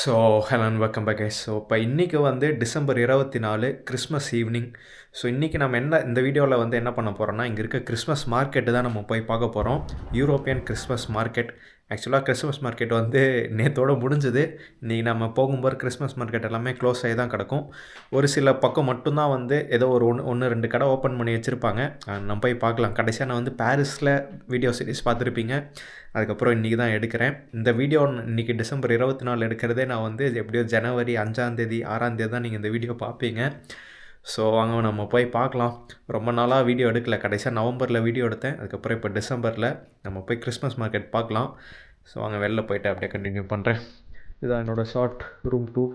So hello and welcome back guys. So இப்போ இன்றைக்கி வந்து டிசம்பர் 24 கிறிஸ்மஸ் ஈவினிங். ஸோ இன்றைக்கி நம்ம இந்த வீடியோவில் வந்து என்ன பண்ண போகிறோம்னா, இங்கே இருக்க கிறிஸ்மஸ் மார்க்கெட்டு தான் நம்ம போய் பார்க்க போகிறோம். European Christmas market. ஆக்சுவலாக கிறிஸ்மஸ் மார்க்கெட் வந்து நேற்றோடு முடிஞ்சுது. இன்றைக்கி நம்ம போகும்போது கிறிஸ்மஸ் மார்க்கெட் எல்லாமே க்ளோஸ் ஆகி தான் கிடக்கும். ஒரு சில பக்கம் மட்டும்தான் வந்து ஏதோ ஒரு ஒன்று ரெண்டு கடை ஓப்பன் பண்ணி வச்சுருப்பாங்க. நம்ம போய் பார்க்கலாம். கடைசியாக நான் வந்து பாரிஸில் வீடியோ சீரிஸ் பார்த்துருப்பீங்க. அதுக்கப்புறம் இன்றைக்கி தான் எடுக்கிறேன். இந்த வீடியோ இன்றைக்கி டிசம்பர் 24 எடுக்கிறதே நான் வந்து எப்படியோ ஜனவரி 5ஆம் தேதி 6ஆம் தேதி தான் நீங்கள் இந்த வீடியோ பார்ப்பீங்க. ஸோ அங்கே நம்ம போய் பார்க்கலாம். ரொம்ப நாளாக வீடியோ எடுக்கல. கடைசியாக நவம்பரில் வீடியோ எடுத்தேன். அதுக்கப்புறம் இப்போ டிசம்பரில் நம்ம போய் கிறிஸ்மஸ் மார்க்கெட் பார்க்கலாம். ஸோ அங்கே வெளில போய்ட்டு அப்படியே கண்டினியூ பண்ணுறேன். இதுதான் என்னோடய ஷார்ட் ரூம் 2.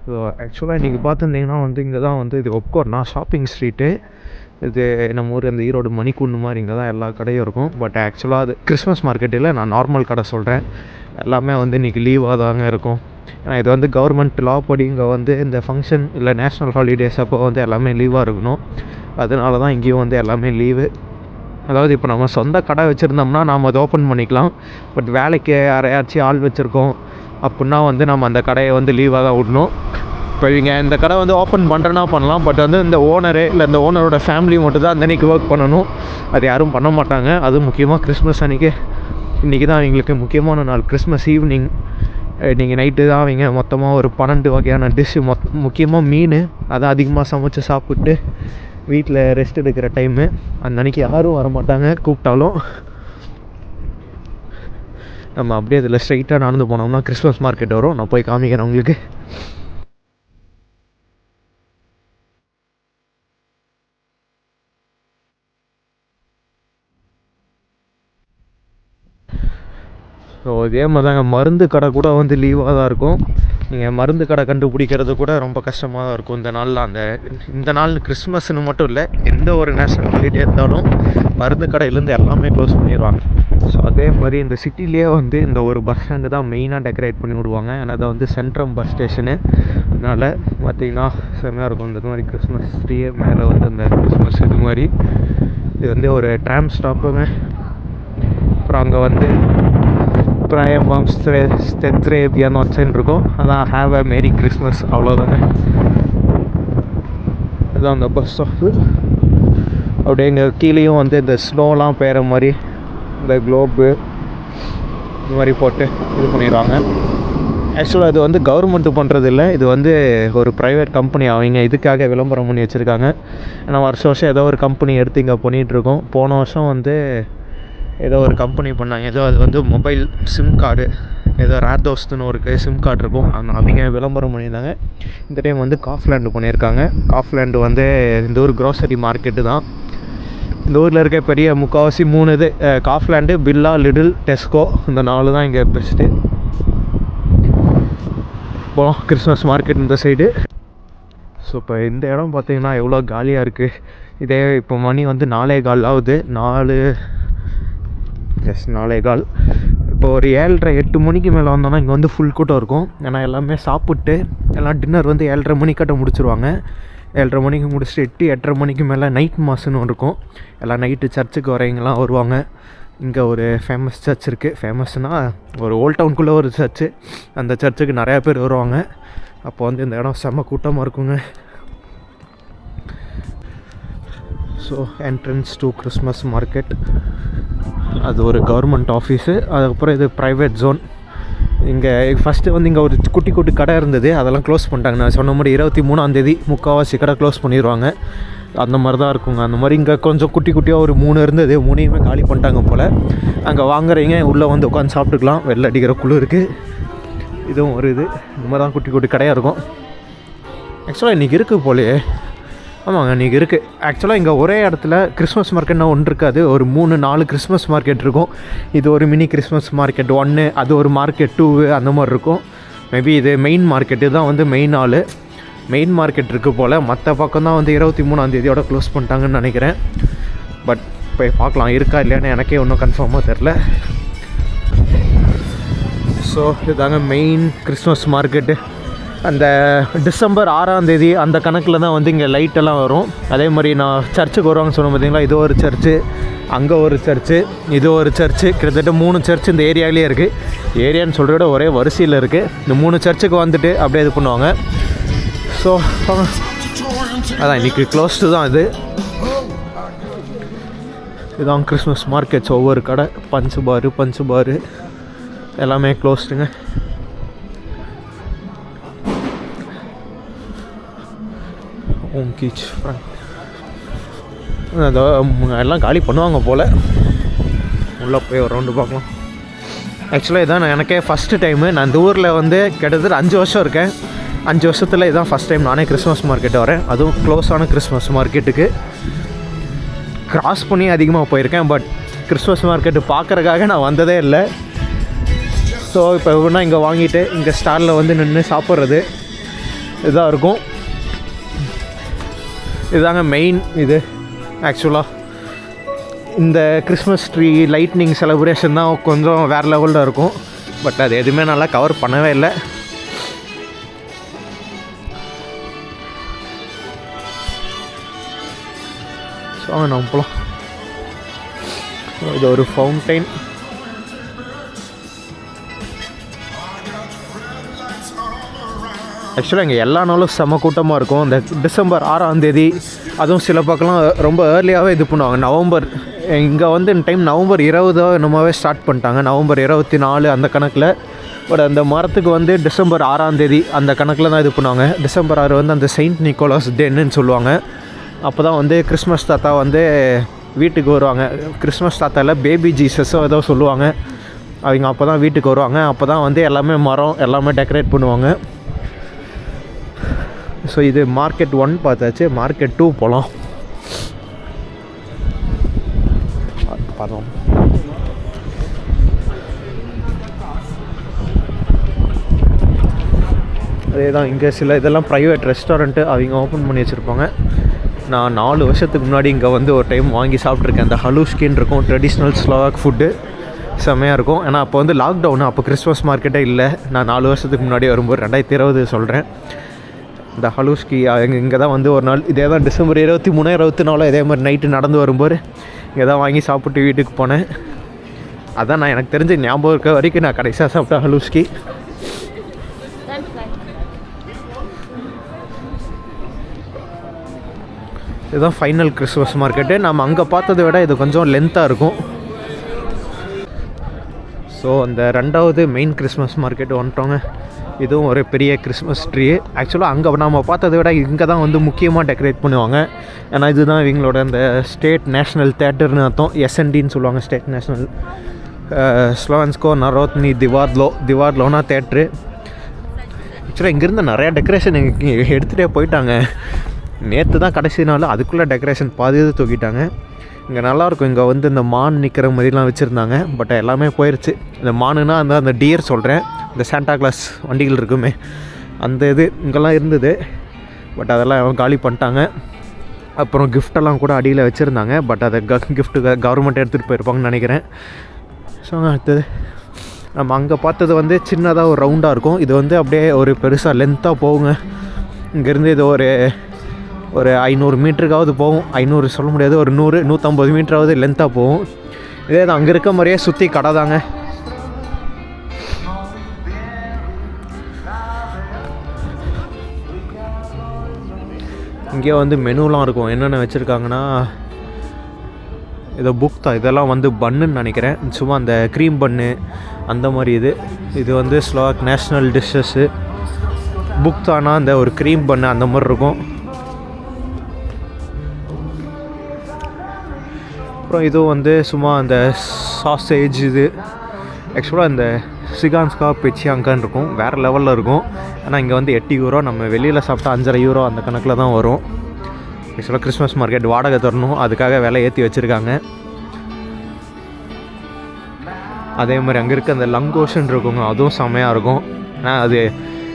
ஸோ ஆக்சுவலாக இன்றைக்கி பார்த்துருந்தீங்கன்னா வந்து இங்கே தான் வந்து இது ஒப்கோர்னா ஷாப்பிங் ஸ்ட்ரீட்டு. இது நம்ம ஊர் அந்த ஈரோடு மணிக்கூண்டு மாதிரி இங்கே தான் எல்லா கடையும் இருக்கும். பட் ஆக்சுவலாக அது கிறிஸ்மஸ் மார்க்கெட்டில் நான் நார்மல் கடை சொல்கிறேன். எல்லாமே வந்து இன்றைக்கி லீவாக தாங்க இருக்கும். ஏன்னா இது வந்து கவர்மெண்ட் லா படி இங்கே வந்து இந்த ஃபங்க்ஷன் இல்லை நேஷ்னல் ஹாலிடேஸ் அப்போ வந்து எல்லாமே லீவாக இருக்கணும். அதனால தான் இங்கேயும் வந்து எல்லாமே லீவு. அதாவது இப்போ நம்ம சொந்த கடை வச்சுருந்தோம்னா நாம் அதை ஓப்பன் பண்ணிக்கலாம். பட் வேலைக்கு யாரையாச்சும் ஆள் வச்சுருக்கோம் அப்படின்னா வந்து நம்ம அந்த கடையை வந்து லீவாக தான் விடணும். இப்போ இவங்க இந்த கடை வந்து ஓப்பன் பண்ணுறேன்னா பண்ணலாம். பட் வந்து இந்த ஓனரு இல்லை இந்த ஓனரோட ஃபேமிலி மட்டும் தான் அந்த அன்றைக்கி ஒர்க் பண்ணணும். அது யாரும் பண்ண மாட்டாங்க. அதுவும் முக்கியமாக கிறிஸ்மஸ் அன்றைக்கி. இன்றைக்கி தான் அவங்களுக்கு முக்கியமான நாள். கிறிஸ்மஸ் ஈவினிங் நீங்கள் நைட்டு தான் அவங்க மொத்தமாக ஒரு 12 வகையான டிஷ்ஷு முக்கியமாக மீன் அதை அதிகமாக சமைச்சு சாப்பிட்டு வீட்டில் ரெஸ்ட் எடுக்கிற டைமு. அந்த அன்றைக்கி யாரும் வர மாட்டாங்க கூப்பிட்டாலும். நம்ம அப்படியே அதில் ஸ்ட்ரைட்டாக நடந்து போனோம்னா கிறிஸ்மஸ் மார்க்கெட் வரும். நான் போய் காமிக்கிறேன் உங்களுக்கு. ஸோ இதே மாதிரி தாங்க மருந்து கடை கூட வந்து லீவாக தான் இருக்கும். நீங்கள் மருந்து கடை கண்டுபிடிக்கிறது கூட ரொம்ப கஷ்டமாக தான் இருக்கும் இந்த நாளில். இந்த நாள் கிறிஸ்மஸ்னு மட்டும் இல்லை, எந்த ஒரு நேஷ்னல் ஹாலிடே இருந்தாலும் மருந்து கடையிலேருந்து எல்லாமே க்ளோஸ் பண்ணிடுவாங்க. ஸோ அதே மாதிரி இந்த சிட்டிலேயே வந்து இந்த ஒரு பஸ் ஸ்டாண்டு தான் மெயினாக டெக்கரேட் பண்ணி விடுவாங்க. ஏன்னா அதை வந்து சென்ட்ரம் பஸ் ஸ்டேஷனு. அதனால் பார்த்திங்கன்னா செம்மையாக இருக்கும். இந்த மாதிரி கிறிஸ்மஸ் ட்ரீயே மேலே வந்து இந்த கிறிஸ்மஸ் இது மாதிரி இது வந்து ஒரு ட்ராம் ஸ்டாப்புங்க. அப்புறம் அங்கே வந்து ப்ரையம் ஸ்டெத்ரேபியான்னு வச்சுன்னு இருக்கும். அதான் ஹாவ் அ மேரி கிறிஸ்மஸ், அவ்வளோதாங்க. அதுதான் அந்த பஸ் ஸ்டாப்பு. அப்படியே இங்கே கீழேயும் வந்து இந்த ஸ்னோலாம் பெய்கிற மாதிரி இந்த குளோப்பு இந்த மாதிரி போட்டு இது பண்ணிடுவாங்க. ஆக்சுவலாக இது வந்து கவர்மெண்ட்டு பண்ணுறது இல்லை, இது வந்து ஒரு ப்ரைவேட் கம்பெனி. அவங்க இதுக்காக விளம்பரம் பண்ணி வச்சுருக்காங்க. ஏன்னா வருஷம் ஏதோ ஒரு கம்பெனி எடுத்து இங்கே பண்ணிகிட்ருக்கோம். போன வருஷம் வந்து ஏதோ ஒரு கம்பெனி பண்ணாங்க. ஏதோ அது வந்து மொபைல் சிம் கார்டு ஏதோ ரேர்தோஸ்துன்னு ஒரு சிம் கார்டு இருக்கும். அவங்க விளம்பரம் பண்ணியிருந்தாங்க. இந்த டைம் வந்து காஃப்லேண்டு பண்ணியிருக்காங்க. காஃப்லேண்டு வந்து இந்த ஊர் க்ரோசரி மார்க்கெட்டு தான். இந்த ஊரில் இருக்க பெரிய முக்கால்வாசி 3 இது காஃப்லேண்டு, பில்லா, லிடில், டெஸ்கோ, இந்த 4 தான் இங்கே பெஸ்ட்டு. போகலாம் கிறிஸ்மஸ் மார்க்கெட் இந்த சைடு. ஸோ இப்போ இந்த இடம் பார்த்திங்கன்னா எவ்வளோ காலியாக இருக்குது. இதே இப்போ மணி வந்து 4:15 ஆகுது. 4:15. இப்போ ஒரு 7:30-8 மணிக்கு மேலே வந்தோன்னா இங்கே வந்து ஃபுல் கூட்டம் இருக்கும். ஏன்னா எல்லாமே சாப்பிட்டு எல்லாம் டின்னர் வந்து 7:30 மணிக்கிட்ட முடிச்சுருவாங்க. 7:30 மணிக்கு முடிச்சுட்டு 8-8:30 மணிக்கு மேலே நைட் மாஸ்ன்னு ஒன்று இருக்கும். எல்லாம் நைட்டு சர்ச்சுக்கு வரவங்கலாம் வருவாங்க. இங்கே ஒரு ஃபேமஸ் சர்ச் இருக்குது. ஃபேமஸ்னால் ஒரு ஓல்ட் டவுனுக்குள்ளே ஒரு சர்ச்சு. அந்த சர்ச்சுக்கு நிறையா பேர் வருவாங்க. அப்போ வந்து இந்த இடம் செம்ம கூட்டமாக இருக்குங்க. So entrance to Christmas market. அது ஒரு கவர்மெண்ட் ஆஃபீஸு. அதுக்கப்புறம் இது ப்ரைவேட் ஜோன். இங்கே ஃபஸ்ட்டு வந்து இங்கே ஒரு குட்டி குட்டி கடை இருந்தது, அதெல்லாம் க்ளோஸ் பண்ணிட்டாங்க. நான் சொன்ன மாதிரி 23ஆம் தேதி முக்கால்வாசி கடை க்ளோஸ் பண்ணிடுவாங்க. அந்த மாதிரி தான் இருக்குங்க. அந்த மாதிரி இங்கே கொஞ்சம் குட்டி குட்டியாக ஒரு 3 இருந்தது. 3யுமே காலி பண்ணிட்டாங்க போல். அங்கே வாங்குறீங்க உள்ளே வந்து உட்காந்து சாப்பிட்டுக்கலாம். வெள்ளை அடிக்கிற குளிருக்கு. இதுவும் ஒரு இது. இந்த மாதிரி தான் குட்டி குட்டி கடையாக இருக்கும். ஆக்சுவலாக இன்றைக்கி இருக்குது போலே. ஆமாங்க, இன்றைக்கி இருக்குது. ஆக்சுவலாக இங்கே ஒரே இடத்துல கிறிஸ்மஸ் மார்க்கெட்னா ஒன்று இருக்காது. ஒரு 3-4 கிறிஸ்மஸ் மார்க்கெட் இருக்கும். இது ஒரு மினி கிறிஸ்மஸ் மார்க்கெட் 1, அது ஒரு மார்க்கெட் 2 அந்த மாதிரி இருக்கும். மேபி இது மெயின் மார்க்கெட்டு தான் வந்து மெயின் மார்க்கெட் இருக்குது போல். மற்ற பக்கம் தான் வந்து 23ஆம் தேதியோட க்ளோஸ் பண்ணிட்டாங்கன்னு நினைக்கிறேன். பட் போய் பார்க்கலாம் இருக்கா இல்லையான்னு எனக்கே ஒன்றும் கன்ஃபார்மாக தெரில. ஸோ இதுதாங்க மெயின் கிறிஸ்மஸ் மார்க்கெட்டு. அந்த டிசம்பர் 6ஆம் தேதி அந்த கணக்கில் தான் வந்து இங்கே லைட்டெல்லாம் வரும். அதே மாதிரி நான் சர்ச்சுக்கு வருவாங்கன்னு சொன்னேன் பார்த்தீங்களா, இது ஒரு சர்ச்சு, அங்கே ஒரு சர்ச்சு, இது ஒரு சர்ச்சு, கிட்டத்தட்ட 3 சர்ச்சு இந்த ஏரியாவிலே இருக்குது. ஏரியான்னு சொல்கிறத விட ஒரே வரிசையில் இருக்குது. இந்த 3 சர்ச்சுக்கு வந்துட்டு அப்படியே இது பண்ணுவாங்க. ஸோ அதான் இன்றைக்கி க்ளோஸ்டு தான். இதுதான் கிறிஸ்மஸ் மார்க்கெட்ஸ். ஒவ்வொரு கடை பஞ்சு பாரு எல்லாமே க்ளோஸ்டுங்க. கீச் எல்லாம் காலி பண்ணுவாங்க போல். உள்ளே போய் ஒரு ரவுண்டு பார்க்கலாம். ஆக்சுவலாக இதான் எனக்கே ஃபஸ்ட்டு டைமு. நான் இந்த ஊரில் வந்து கிட்டத்தட்ட 5 வருஷம் இருக்கேன். 5 வருஷத்தில் இதான் ஃபஸ்ட் டைம் நானே கிறிஸ்மஸ் மார்க்கெட்டு வரேன். அதுவும் க்ளோஸான கிறிஸ்மஸ் மார்க்கெட்டுக்கு. கிராஸ் பண்ணி அதிகமாக போயிருக்கேன், பட் கிறிஸ்மஸ் மார்க்கெட்டு பார்க்குறதுக்காக நான் வந்ததே இல்லை. ஸோ இப்போ எப்படின்னா இங்கே வாங்கிட்டு இங்கே ஸ்டாலில் வந்து நின்று சாப்பிட்றது இதாக இருக்கும். இதுதாங்க மெயின். இது ஆக்சுவலாக இந்த கிறிஸ்மஸ் ட்ரீ லைட்னிங் செலிப்ரேஷன் தான் கொஞ்சம் வேறு லெவலில் இருக்கும். பட் அது எதுவுமே நல்லா கவர் பண்ணவே இல்லை. ஸோ நம்ம போகலாம். இது ஒரு ஃபவுண்டைன். ஆக்சுவலாக இங்கே எல்லா நாளும் செம்ம கூட்டமாக இருக்கும். இந்த டிசம்பர் 6ஆம் தேதி அதுவும் சில பக்கம்லாம் ரொம்ப ஏர்லியாகவே இது பண்ணுவாங்க. நவம்பர் இங்கே வந்து இந்த டைம் நவம்பர் 20 என்னமாவே ஸ்டார்ட் பண்ணிட்டாங்க. நவம்பர் 24 அந்த கணக்கில். பட் அந்த மரத்துக்கு வந்து டிசம்பர் 6ஆம் தேதி அந்த கணக்கில் தான் இது பண்ணுவாங்க. டிசம்பர் 6 வந்து அந்த செயின்ட் நிக்கோலாஸ் டேன்னு சொல்லுவாங்க. அப்போ தான் வந்து கிறிஸ்மஸ் தாத்தா வந்து வீட்டுக்கு வருவாங்க. கிறிஸ்மஸ் தாத்தாவில் பேபி ஜீசஸோ ஏதோ சொல்லுவாங்க. அவங்க அப்போ தான் வீட்டுக்கு வருவாங்க. அப்போ தான் வந்து எல்லாமே மரம் எல்லாமே டெக்கரேட் பண்ணுவாங்க. ஸோ இது மார்க்கெட் 1 பார்த்தாச்சு. மார்க்கெட் 2 போகலாம். பார்த்தோம். அதே தான் இங்கே சில இதெல்லாம் ப்ரைவேட் ரெஸ்டாரண்ட்டு அவங்க ஓப்பன் பண்ணி வச்சுருப்பாங்க. நான் 4 வருஷத்துக்கு முன்னாடி இங்கே வந்து ஒரு டைம் வாங்கி சாப்பிட்ருக்கேன். அந்த ஹலூஸ்கின்னு இருக்கும், ட்ரெடிஷ்னல் ஸ்லோவாக் ஃபுட்டு, செம்மையாக இருக்கும். ஏன்னா அப்போ வந்து லாக்டவுனு, அப்போ கிறிஸ்மஸ் மார்க்கெட்டே இல்லை. நான் 4 வருஷத்துக்கு முன்னாடி வரும்போது 2020 சொல்கிறேன். இந்த ஹலூஸ்கி இங்கே தான் வந்து ஒரு நாள் இதே தான் டிசம்பர் 23 24 இதே மாதிரி நைட்டு நடந்து வரும்போது இங்கே தான் வாங்கி சாப்பிட்டு வீட்டுக்கு போனேன். அதான் நான் எனக்கு தெரிஞ்ச ஞாபகம் இருக்க வரைக்கும் நான் கடைசியாக சாப்பிட்டேன் ஹலூஸ்கி. இதுதான் ஃபைனல் கிறிஸ்மஸ் மார்க்கெட்டு. நம்ம அங்கே பார்த்ததை விட இது கொஞ்சம் லென்த்தாக இருக்கும். ஸோ அந்த 2வது மெயின் கிறிஸ்மஸ் மார்க்கெட்டு வந்துட்டோங்க. இதுவும் ஒரு பெரிய கிறிஸ்மஸ் ட்ரீ. ஆக்சுவலாக அங்கே நம்ம பார்த்ததை விட இங்கே தான் வந்து முக்கியமாக டெக்கரேட் பண்ணுவாங்க. ஏன்னா இதுதான் இவங்களோட அந்த ஸ்டேட் நேஷ்னல் தேட்டர்னு அர்த்தம். எஸ்என்டின்னு சொல்லுவாங்க, ஸ்டேட் நேஷ்னல் ஸ்லோவன்ஸ்கோ நரோத்னி திவார்லோனா தேட்ரு. ஆக்சுவலாக இங்கேருந்து நிறையா டெக்கரேஷன் எடுத்துகிட்டே போயிட்டாங்க. நேற்று தான் கடைசி நாள், அதுக்குள்ளே டெக்கரேஷன் பாதி இது தூக்கிட்டாங்க. இங்கே நல்லாயிருக்கும். இங்கே வந்து இந்த மான் நிற்கிற மாதிரிலாம் வச்சுருந்தாங்க. பட் எல்லாமே போயிடுச்சு. இந்த மானுன்னா அந்த டியர் சொல்கிறேன், இந்த சாண்டா கிளாஸ் வண்டிகள் இருக்குமே அந்த இது இங்கெல்லாம் இருந்தது. பட் அதெல்லாம் காலி பண்ணிட்டாங்க. அப்புறம் கிஃப்டெல்லாம் கூட அடியில் வச்சுருந்தாங்க. பட் அதை கிஃப்ட்டு கவர்மெண்ட் எடுத்துகிட்டு போயிருப்பாங்கன்னு நினைக்கிறேன். ஸோ அடுத்தது நம்ம அங்கே பார்த்தது வந்து சின்னதாக ஒரு ரவுண்டாக இருக்கும். இது வந்து அப்படியே ஒரு பெருசாக லென்த்தாக போகுங்க. இங்கேருந்து இது ஒரு 500 மீட்டருக்காவது போகும். 500 சொல்ல முடியாது, ஒரு 100-150 மீட்டராவது லென்த்தாக போகும். இதே தான் அங்கே இருக்க மாதிரியே சுற்றி கடை தாங்க. இங்கே வந்து மெனுலாம் இருக்கும். என்னென்ன வச்சுருக்காங்கன்னா இதை புக் தான். இதெல்லாம் வந்து பன்னுன்னு நினைக்கிறேன். சும்மா அந்த க்ரீம் பன்னு அந்த மாதிரி இது வந்து ஸ்லோவாக் நேஷ்னல் டிஷ்ஷஸ்ஸு. புக் தானா அந்த ஒரு க்ரீம் பன்னு அந்த மாதிரி இருக்கும். அப்புறம் இதுவும் வந்து சும்மா அந்த சாசேஜ் இது. ஆக்சுவலாக இந்த சிகான்ஸ்கா பெச்சியாங்கான்னு இருக்கும், வேறு லெவலில் இருக்கும். ஆனால் இங்கே வந்து 8 யூரோ, நம்ம வெளியில் சாப்பிட்டா 5.5 யூரோ அந்த கணக்கில் தான் வரும். ஆக்சுவலாக கிறிஸ்மஸ் மார்க்கெட் வாடகை தரணும், அதுக்காக விலை ஏற்றி வச்சுருக்காங்க. அதே மாதிரி அங்கே இருக்க அந்த லங்கோஷன் இருக்குங்க, அதுவும் செம்மையாக இருக்கும். ஆனால் அது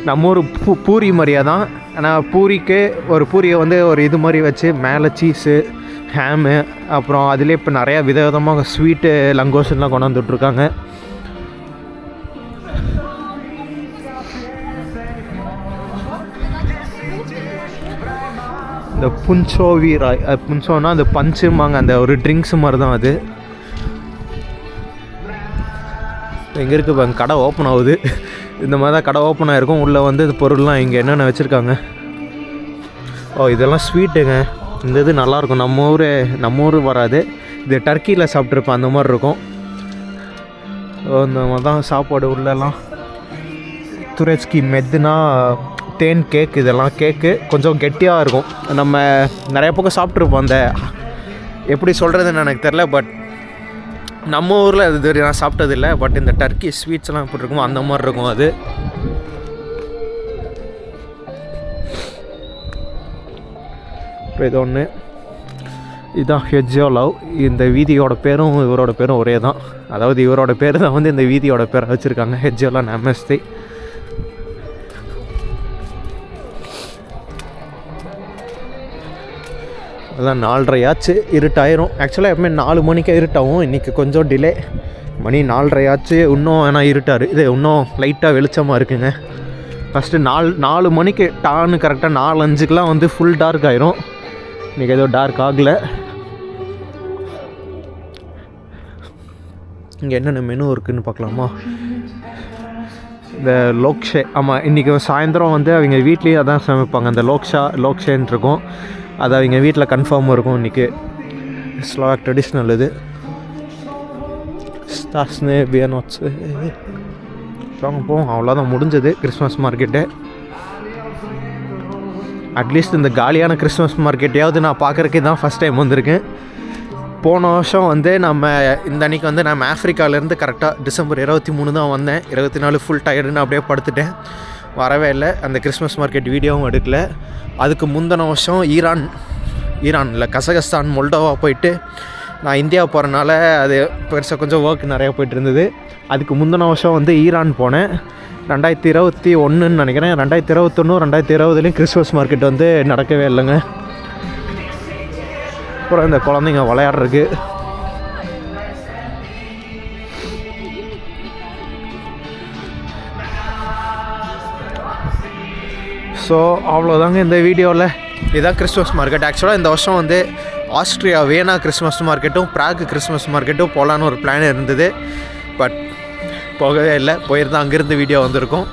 நம்ம ஒரு பூரி மாதிரியாக தான். ஆனால் பூரிக்கு ஒரு பூரியை வந்து ஒரு இது மாதிரி வச்சு மேலே சீஸு ஹேமு அப்புறம் அதிலே இப்போ நிறையா விதவிதமாக ஸ்வீட்டு லங்கோஷன்லாம் கொண்டு வந்துட்ருக்காங்க. இந்த புன்சோவி ராய், புன்சோனா அந்த பஞ்சுமாங்க, அந்த ஒரு ட்ரிங்க்ஸ் மாதிரி தான் அது. எங்கே இருக்குது இப்போ கடை ஓப்பன் ஆகுது. இந்த மாதிரி தான் கடை ஓப்பன் ஆகிருக்கும். உள்ளே வந்து இது பொருள்லாம் இங்கே என்னென்ன வச்சுருக்காங்க. ஓ இதெல்லாம் ஸ்வீட்டுங்க. இந்த இது நல்லாயிருக்கும். நம்ம ஊர் வராது இது, டர்க்கியில் சாப்பிட்ருப்பேன் அந்த மாதிரி இருக்கும். இந்த மாதிரி தான் சாப்பாடு. உள்ளெல்லாம் துரேஸ்கி மெத்துனா தேன் கேக், இதெல்லாம் கேக்கு கொஞ்சம் கெட்டியாக இருக்கும். நம்ம நிறைய பக்கம் சாப்பிட்ருப்போம். அந்த எப்படி சொல்கிறதுன்னு எனக்கு தெரில, பட் நம்ம ஊரில் இது நான் சாப்பிட்டதில்லை. பட் இந்த டர்க்கி ஸ்வீட்ஸ்லாம் எப்படி இருக்குமோ அந்த மாதிரி இருக்கும் அது. இப்போ இது ஒன்று, இதுதான் ஹெட்ஜோலவ். இந்த வீதியோட பேரும் இவரோட பேரும் ஒரே தான். அதாவது இவரோட பேர் தான் வந்து இந்த வீதியோட பேரை வச்சுருக்காங்க, ஹெட்ஜோலா நமஸ்தே. அதான் 4:30 இருட்டாயிரும். ஆக்சுவலாக எப்பவுமே 4 மணிக்கு இருட்டாகும். இன்றைக்கி கொஞ்சம் டிலே, மணி 4:30 இன்னும் ஏன்னா இருட்டாரு. இது இன்னும் லைட்டாக வெளிச்சமாக இருக்குங்க. ஃபஸ்ட்டு 4 மணிக்கு டான்னு கரெக்டாக 4:05 வந்து ஃபுல் டார்க் ஆயிரும். இன்றைக்கி ஏதோ டார்க் ஆகலை. இங்கே என்னென்ன மெனு இருக்குதுன்னு பார்க்கலாமா. இந்த லோக்ஷே, ஆமாம் இன்றைக்கி சாயந்தரம் வந்து அவங்க வீட்லேயே அதான் சமைப்பாங்க. அந்த லோக்ஷேன்னு இருக்கும், அது அவங்க வீட்டில் கன்ஃபார்மாக இருக்கும். இன்றைக்கி ஸ்லோவாக் ட்ரெடிஷ்னல் இது. ஸ்டாஸ்னு பியனோட்ஸு வாங்க போவோம். அவ்வளோதான் முடிஞ்சது கிறிஸ்மஸ் மார்க்கெட்டு. அட்லீஸ்ட் இந்த காலியான கிறிஸ்மஸ் மார்க்கெட்டையாவது நான் பார்க்குறக்கே தான் ஃபஸ்ட் டைம் வந்திருக்கேன். போன வருஷம் வந்து நம்ம இந்த அன்றைக்கி வந்து நம்ம ஆஃப்ரிக்காவிலேருந்து கரெக்டாக டிசம்பர் 23 தான் வந்தேன். 24 ஃபுல் டயர்டுன்னு அப்படியே படுத்துட்டேன், வரவே இல்லை. அந்த கிறிஸ்மஸ் மார்க்கெட் வீடியோவும் எடுக்கலை. அதுக்கு முந்தின வருஷம் ஈரானில் கசகஸ்தான், மொல்டோவா போயிட்டு நான் இந்தியா போகிறனால அது பெருசாக கொஞ்சம் ஒர்க் நிறையா போய்ட்டு இருந்தது. அதுக்கு முந்தின வருஷம் வந்து ஈரான் போனேன், 2021 நினைக்கிறேன். 2021 2020 கிறிஸ்மஸ் மார்க்கெட் வந்து நடக்கவே இல்லைங்க. அப்புறம் இந்த குழந்தைங்க விளையாடுறதுக்கு ஸோ அவ்வளோதாங்க இந்த வீடியோவில். இதுதான் கிறிஸ்மஸ் மார்க்கெட். ஆக்சுவலாக இந்த வருஷம் வந்து ஆஸ்ட்ரியா வியனா கிறிஸ்மஸ் மார்க்கெட்டும் பிராக் கிறிஸ்மஸ் மார்க்கெட்டும் போகலான்னு ஒரு பிளான் இருந்தது. பட் போகவே இல்லை. போயிருந்தால் அங்கேருந்து வீடியோ வந்திருக்கும்.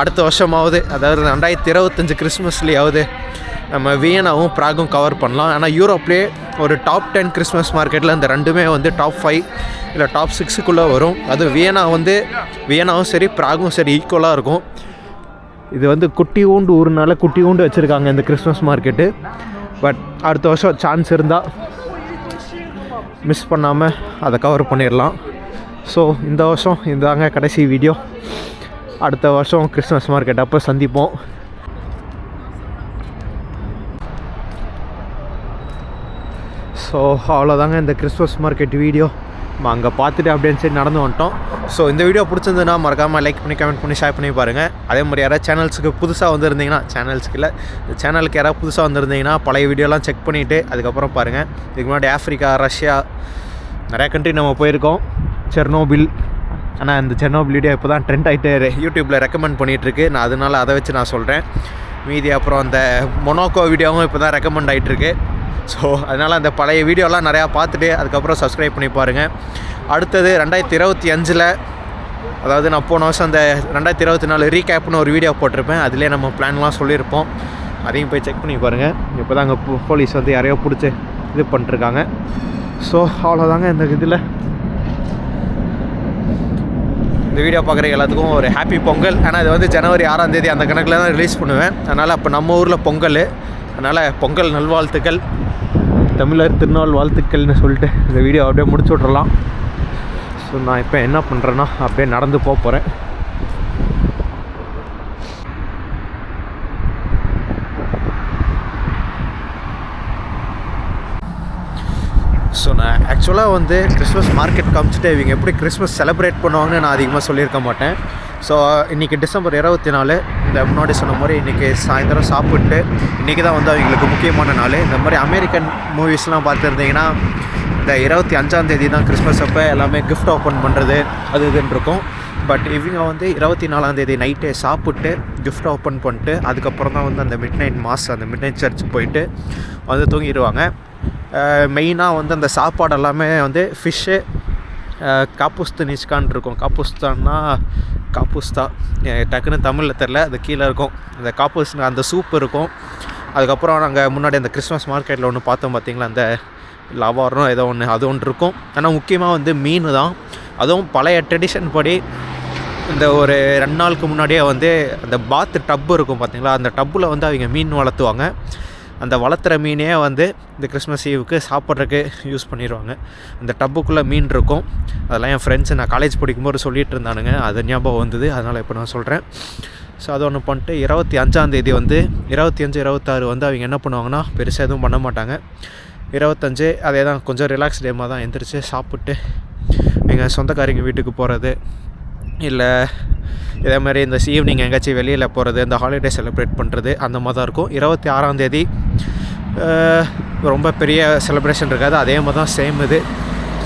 அடுத்த வருஷமாவது, அதாவது 2025 கிறிஸ்மஸ்லேயாவது நம்ம வியனாவும் பிராகும் கவர் பண்ணலாம். ஆனால் யூரோப்லேயே ஒரு டாப் 10 கிறிஸ்மஸ் மார்க்கெட்டில் இந்த ரெண்டுமே வந்து டாப் 5 இல்லை டாப் 6க்குள்ளே வரும். அது வியனாவும் சரி பிராகும் சரி ஈக்குவலாக இருக்கும். இது வந்து குட்டி ஊண்டுனால குட்டி ஊண்டு வச்சுருக்காங்க இந்த கிறிஸ்மஸ் மார்க்கெட்டு. பட் அடுத்த வருஷம் சான்ஸ் இருந்தால் மிஸ் பண்ணாமல் அதை கவர் பண்ணிடலாம். ஸோ இந்த வருஷம் இதாங்க கடைசி வீடியோ. அடுத்த வருஷம் கிறிஸ்மஸ் மார்க்கெட் அப்போ சந்திப்போம். ஸோ அவ்வளோதாங்க இந்த கிறிஸ்மஸ் மார்க்கெட் வீடியோ. நம்ம அங்கே பார்த்துட்டு அப்படின்னு சரி நடந்து வந்துட்டோம். ஸோ இந்த வீடியோ பிடிச்சிருந்ததுன்னா மறக்காமல் லைக் பண்ணி கமெண்ட் பண்ணி ஷேர் பண்ணி பாருங்கள். அதே மாதிரி யாராவது சேனல்ஸுக்கு புதுசாக வந்திருந்தீங்கன்னா, சேனலுக்கு யாராவது புதுசாக வந்திருந்தீங்கன்னா பழைய வீடியோலாம் செக் பண்ணிவிட்டு அதுக்கப்புறம் பாருங்கள். இதுக்கு முன்னாடி ஆஃப்ரிக்கா, ரஷ்யா நிறையா கண்ட்ரி நம்ம போயிருக்கோம். செர்னோபில், ஆனால் இந்த செர்னோபில் வீடியோ இப்போ தான் ட்ரெண்ட் ஆகிட்டு யூடியூப்பில் ரெக்கமெண்ட் பண்ணிகிட்ருக்கு. நான் அதனால் அதை வச்சு நான் சொல்கிறேன். மீதி அப்புறம் அந்த மொனாக்கோ வீடியோவும் இப்போ தான் ரெக்கமெண்ட் ஆகிட்டுருக்கு. ஸோ அதனால் அந்த பழைய வீடியோலாம் நிறையா பார்த்துட்டு அதுக்கப்புறம் சப்ஸ்கிரைப் பண்ணி பாருங்கள். அடுத்தது 2025, அதாவது நான் போன வருஷம் அந்த 2024 ரீகேப்னு ஒரு வீடியோ போட்டிருப்பேன். அதிலே நம்ம பிளான்லாம் சொல்லியிருப்போம். அதையும் போய் செக் பண்ணி பாருங்கள். இப்போ தான் அங்கே போலீஸ் வந்து யாரையோ பிடிச்சி இது பண்ணிட்டுருக்காங்க. ஸோ அவ்வளோதாங்க இந்த இதில். இந்த வீடியோ பார்க்குற எல்லாத்துக்கும் ஒரு ஹாப்பி பொங்கல். ஆனால் இது வந்து ஜனவரி 6ஆம் தேதி அந்த கணக்கில் தான் ரிலீஸ் பண்ணுவேன். அதனால் அப்போ நம்ம ஊரில் பொங்கல், அதனால் பொங்கல் நல்வாழ்த்துக்கள், தமிழர் திருநாள் வாழ்த்துக்கள்னு சொல்லிட்டு இந்த வீடியோ அப்படியே முடிச்சு விட்றலாம். ஸோ நான் இப்போ என்ன பண்ணுறேன்னா அப்படியே நடந்து போகிறேன். ஸோ நான் ஆக்சுவலாக வந்து கிறிஸ்மஸ் மார்க்கெட் காமிச்சிட்டு இவங்க எப்படி கிறிஸ்மஸ் செலிப்ரேட் பண்ணுவாங்கன்னு நான் அதிகமாக சொல்லியிருக்க மாட்டேன். ஸோ இன்றைக்கி டிசம்பர் 24, இந்த முன்னாடி சொன்ன மாதிரி இன்றைக்கி சாயந்தரம் சாப்பிட்டு இன்றைக்கி தான் வந்து அவங்களுக்கு முக்கியமான நாள். இந்த மாதிரி அமெரிக்கன் மூவிஸ்லாம் பார்த்துருந்தீங்கன்னா இந்த 25ஆம் தேதி தான் கிறிஸ்மஸ் அப்போ எல்லாமே கிஃப்ட் ஓப்பன் பண்ணுறது அது இதுன்னு இருக்கும். பட் இவங்க வந்து 24ஆந்தேதி நைட்டே சாப்பிட்டு கிஃப்ட் ஓப்பன் பண்ணிட்டு அதுக்கப்புறம் தான் வந்து அந்த மிட் நைட் மாஸ் அந்த மிட் நைட் சர்ச் போயிட்டு வந்து தூங்கிடுவாங்க. மெயினாக வந்து அந்த சாப்பாடு எல்லாமே வந்து ஃபிஷ்ஷு, காப்புஸ்தானிஸ்கான் இருக்கும். காப்புஸ்தா டக்குன்னு தமிழில் தெரில, அது கீழே இருக்கும். அந்த அந்த சூப் இருக்கும். அதுக்கப்புறம் நாங்கள் முன்னாடி அந்த கிறிஸ்மஸ் மார்க்கெட்டில் ஒன்று பார்த்தோம் பார்த்திங்களா, அந்த லவாரம் ஏதோ ஒன்று, அது ஒன்று இருக்கும். ஆனால் முக்கியமாக வந்து மீன் தான். அதுவும் பழைய ட்ரெடிஷன் படி இந்த ஒரு 2 நாளுக்கு முன்னாடியே வந்து அந்த பாத்து டப்பு இருக்கும் பார்த்திங்களா, அந்த டப்பில் வந்து அவங்க மீன் வளர்த்துவாங்க. அந்த வளர்த்துற மீனே வந்து இந்த கிறிஸ்மஸ் ஈவுக்கு சாப்பிட்றதுக்கு யூஸ் பண்ணிடுவாங்க. அந்த டப்புக்குள்ளே மீன் இருக்கும். அதெல்லாம் என் ஃப்ரெண்ட்ஸு நான் காலேஜ் படிக்கும்போது சொல்லிகிட்டு இருந்தானுங்க, அது ஞாபகம் வந்தது, அதனால் இப்போ நான் சொல்கிறேன். ஸோ அது ஒன்று பண்ணிட்டு 25ஆந்தேதி வந்து 25, 26 வந்து அவங்க என்ன பண்ணுவாங்கன்னா பெருசாக எதுவும் பண்ண மாட்டாங்க. 25 அதே தான், கொஞ்சம் ரிலாக்ஸ் டேமாக தான். எந்திரிச்சு சாப்பிட்டு எங்கள் சொந்தக்காரங்க வீட்டுக்கு போகிறது, இல்லை இதே மாதிரி இந்த ஈவினிங் எங்கேயாச்சும் வெளியில் போகிறது, இந்த ஹாலிடே செலிப்ரேட் பண்ணுறது, அந்த மாதிரி தான் இருக்கும். 26ஆந்தேதி ரொம்ப பெரிய செலிப்ரேஷன் இருக்காது, அதே மாதிரி தான் சேம் இது,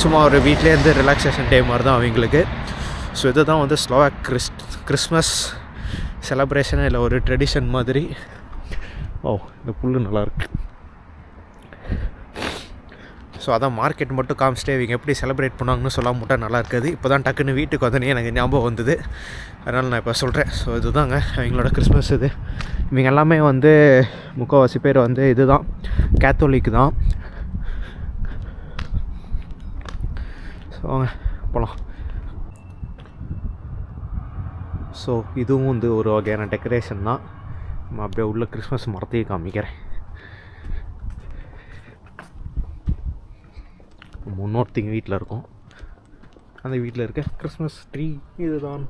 சும்மா ஒரு வீட்லேருந்து ரிலாக்ஸேஷன் டே மாதிரி தான் அவங்களுக்கு. ஸோ இது தான் வந்து ஸ்லோவாக் கிறிஸ்மஸ் செலிப்ரேஷனே இல்லை, ஒரு ட்ரெடிஷன் மாதிரி. இந்த புல் நல்லாயிருக்கு. ஸோ அதான் மார்க்கெட் மட்டும் காமிச்சிட்டு இவங்க எப்படி செலிப்ரேட் பண்ணாங்கன்னு சொல்ல மட்டும் நல்லா இருக்காது. இப்போ தான் டக்குன்னு வீட்டுக்கு வந்தோன்னே எனக்கு ஞாபகம் வந்தது, அதனால் நான் இப்போ சொல்கிறேன். ஸோ இதுதாங்க அவங்களோட கிறிஸ்மஸ். இது இவங்க எல்லாமே வந்து முக்கால்வாசி பேர் வந்து இது தான் கேத்தோலிக் தான். ஸோ போகலாம். ஸோ இதுவும் வந்து ஒரு வகையான டெக்கரேஷன் தான். நம்ம அப்படியே உள்ள கிறிஸ்மஸ் மரத்தையும் காமிக்கிறேன். இன்னொருத்திங்க வீட்டில் இருக்கும், அந்த வீட்டில் இருக்க கிறிஸ்மஸ் ட்ரீ இதுதான்.